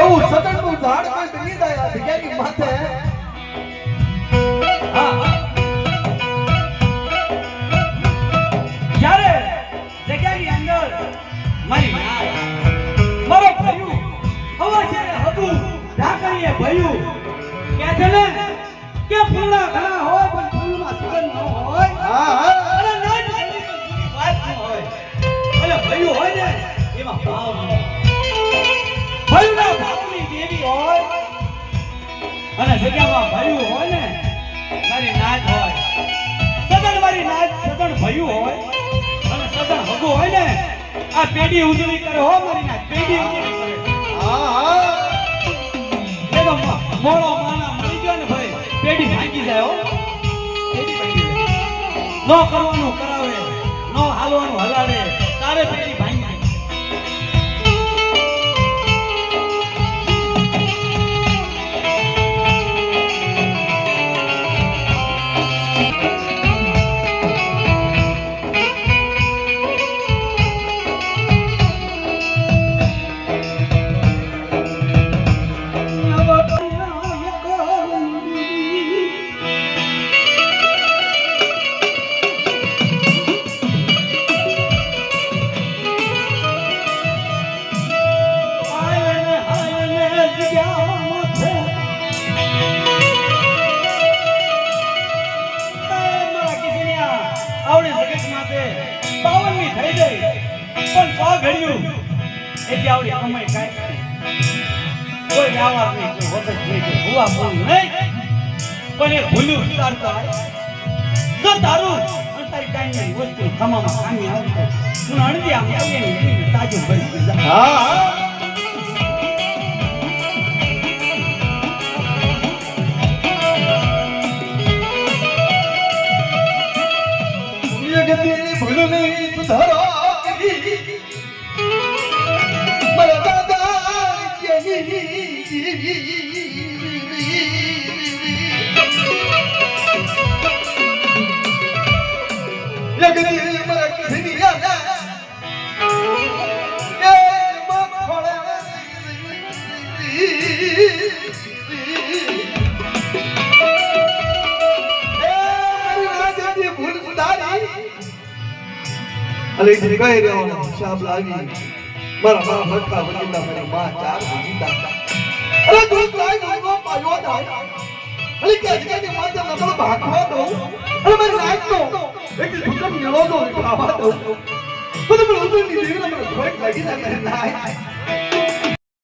એવું સદનનું ઝાડ કોઈ બની જાય જગ્યાની માથે જ્યારે જગ્યાની અંદર મારી મારો ભયું હવે છે હબુ ઢાકરીએ ભયું કે છે ને કે ફૂલના ઘણા હોય પણ ફૂલમાં સુગંધ ન હોય. અને ના જ વાત ન હોય. એટલે ભયું હોય ને એમાં ભાવ ન હોય. ભયુંના ભાવની દેવી હોય અને જગ્યામાં ભયું હોય ને મારી નાચ હોય. સદન મારી નાચ સદન ભયું હોય અને સદન હગું હોય ને આ પેઢી ઉજળી કરે હો મારી નાચ પેઢી ઉજળી કરે. એ તો મોળો માણા મળી ગયો ને ભાઈ પેઢી ભાંગી જાય હો. પેઢી ભાંગી જાય. નો કરવાનું કરાવે નો હાલવાનું હલાડે તારે પેઢી ભાંગી જાય. કોઈ વ્યવહાર નહીં કોઈ વખત નહીં કોઈ હુવા બોલ નહીં પણ એ ભૂલ્યું ઉતારતા જો તારું અને તારી કાંઈ વસ્તુ ખમામાં કામી આવી તો તું અણજી આમ આવીને તાજું ભરી જા. જગતની ભૂલ નહીં સુધારો મારા દાદા જગતી મારા કિસની યાદ એ મખોળે ભૂલ સુધારી અલે કહી રહ્યો શાબ લાવી મારા મા ભટકા બગીતા મારી મા ચાર બગીતા અરે તું લાઈ નો પાયો થાય અલે કે જગ્યાની માથે નકળ ભાખવા દઉં અરે મારી નાક તો એક છૂટક મેળો તો ખાવા દઉં તો મને ઉતરની દેવીને મને ભોગ લાગી જાય નાય